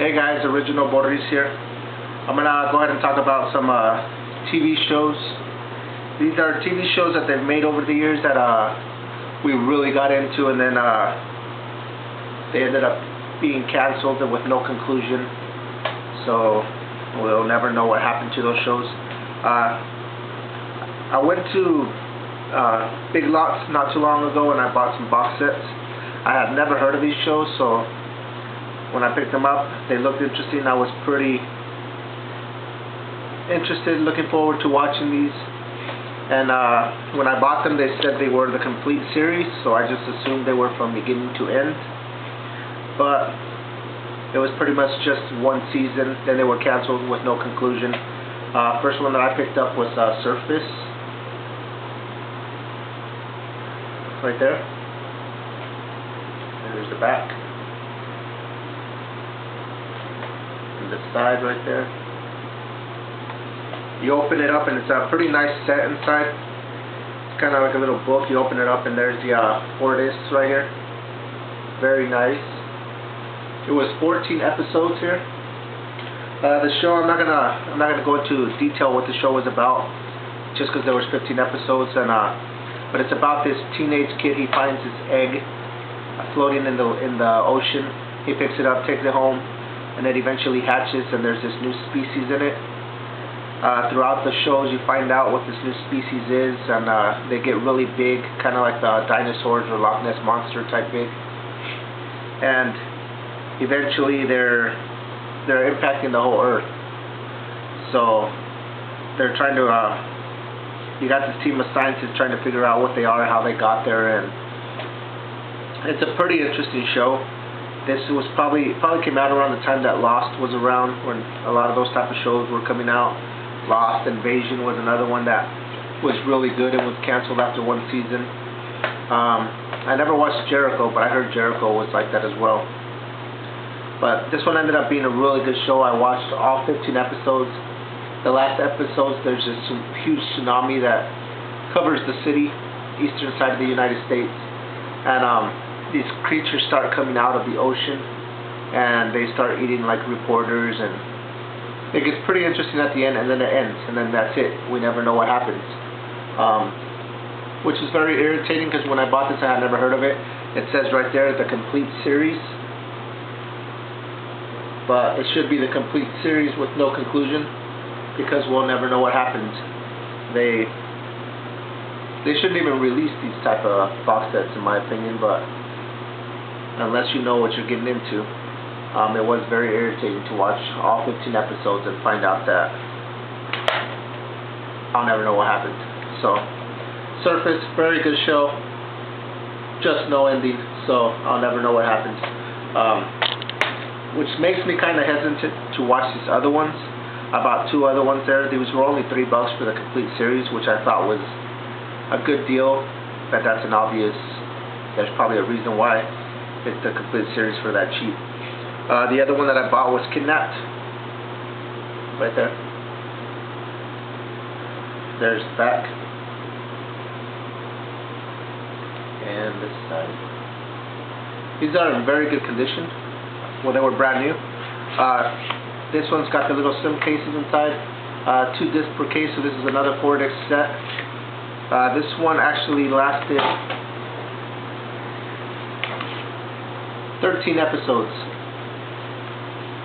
Hey guys, Original Boris here. I'm gonna go ahead and talk about some TV shows. These are TV shows that they've made over the years that we really got into, and then they ended up being canceled with no conclusion. So we'll never know what happened to those shows. I went to Big Lots not too long ago and I bought some box sets. I had never heard of these shows, so when I picked them up, they looked interesting. I was pretty interested, looking forward to watching these. And when I bought them, they said they were the complete series, so I just assumed they were from beginning to end. But it was pretty much just one season, then they were canceled with no conclusion. First one that I picked up was Surface. Right there. And there's the back. And the side right there. You open it up and it's a pretty nice set inside. It's kind of like a little book. You open it up and there's the 4 discs right here. Very nice. It was 14 episodes here. The show, I'm not gonna go into detail what the show was about, just because there was 15 episodes, and but it's about this teenage kid. He finds his egg floating in the ocean. He picks it up, takes it home, and it eventually hatches, and there's this new species in it. Throughout the shows, you find out what this new species is, and they get really big, kind of like the dinosaurs or Loch Ness Monster type big. And eventually, they're impacting the whole Earth. So they're trying to. You got this team of scientists trying to figure out what they are, how they got there, and it's a pretty interesting show. This was probably came out around the time that Lost was around, when a lot of those type of shows were coming out. Lost, Invasion was another one that was really good and was canceled after one season. I never watched Jericho, but I heard Jericho was like that as well. But this one ended up being a really good show. I watched all 15 episodes. The last episodes, there's this huge tsunami that covers the city, eastern side of the United States. And these creatures start coming out of the ocean, and they start eating like reporters, and it gets pretty interesting at the end, and then it ends, and then that's it. We never know what happens. Which is very irritating, because when I bought this, I had never heard of it. It says right there, the complete series. But it should be the complete series with no conclusion, because we'll never know what happens. They shouldn't even release these type of box sets, in my opinion, but unless you know what you're getting into. It was very irritating to watch all 15 episodes and find out that I'll never know what happened. So, Surface, very good show, just no ending, so I'll never know what happens. Which makes me kind of hesitant to watch these other ones. I bought 2 other ones there. These were only $3 for the complete series, which I thought was a good deal. But that's an obvious. There's probably a reason why it's the complete series for that cheap. The other one that I bought was Kidnapped. Right there. There's the back. And this side. These are in very good condition. Well, they were brand new. This one's got the little SIM cases inside. 2 discs per case, so this is another 4 disc set. This one actually lasted 13 episodes.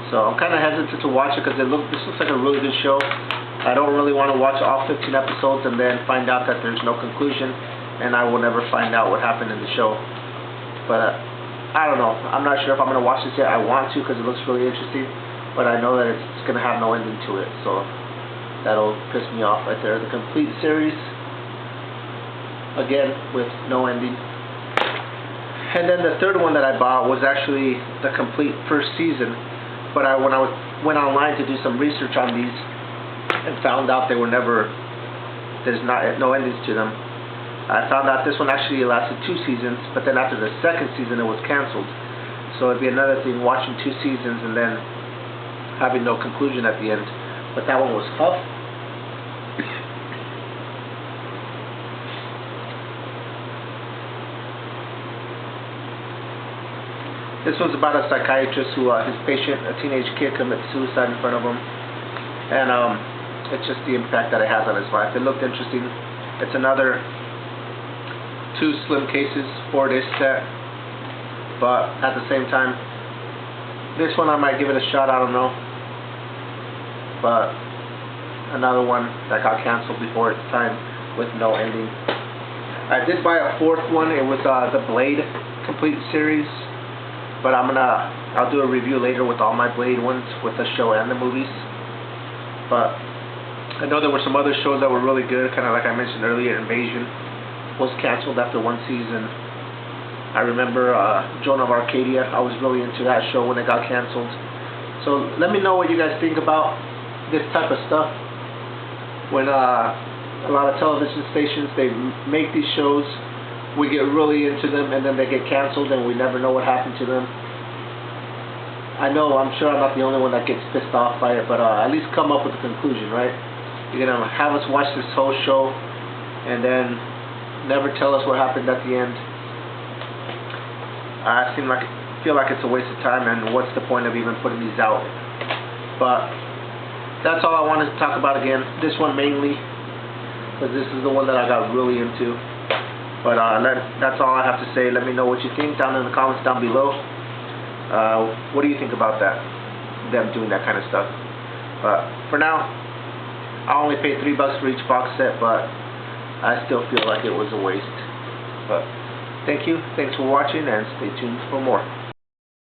So I'm kind of hesitant to watch it, because this looks like a really good show. I don't really want to watch all 15 episodes and then find out that there's no conclusion, and I will never find out what happened in the show. But I don't know. I'm not sure if I'm going to watch this yet. I want to, because it looks really interesting, but I know that it's going to have no ending to it, so that'll piss me off right there. The complete series, again, with no ending. And then the third one that I bought was actually the complete first season, but when I went online to do some research on these and found out there's no endings to them. I found out this one actually lasted 2 seasons, but then after the second season it was canceled. So it'd be another thing watching 2 seasons and then having no conclusion at the end. But that one was Huff. This one's about a psychiatrist who, his patient, a teenage kid, commits suicide in front of him. And it's just the impact that it has on his life. It looked interesting. It's another 2 slim cases, 4-disc set. But at the same time, this one I might give it a shot, I don't know. But another one that got canceled before its time with no ending. I did buy a 4th one. It was the Blade complete series. But I'll do a review later with all my Blade ones, with the show and the movies. But I know there were some other shows that were really good, kind of like I mentioned earlier. Invasion was canceled after 1 season. I remember Joan of Arcadia. I was really into that show when it got canceled. So let me know what you guys think about this type of stuff. When a lot of television stations, they make these shows, we get really into them, and then they get canceled, and we never know what happened to them. I know, I'm sure I'm not the only one that gets pissed off by it, but at least come up with a conclusion, right? You're going to have us watch this whole show, and then never tell us what happened at the end. I feel like it's a waste of time, and what's the point of even putting these out? But that's all I wanted to talk about again. This one mainly, because this is the one that I got really into. But that's all I have to say. Let me know what you think down in the comments down below. What do you think about that? Them doing that kind of stuff. But for now, I only paid $3 for each box set, but I still feel like it was a waste. But thank you. Thanks for watching, and stay tuned for more.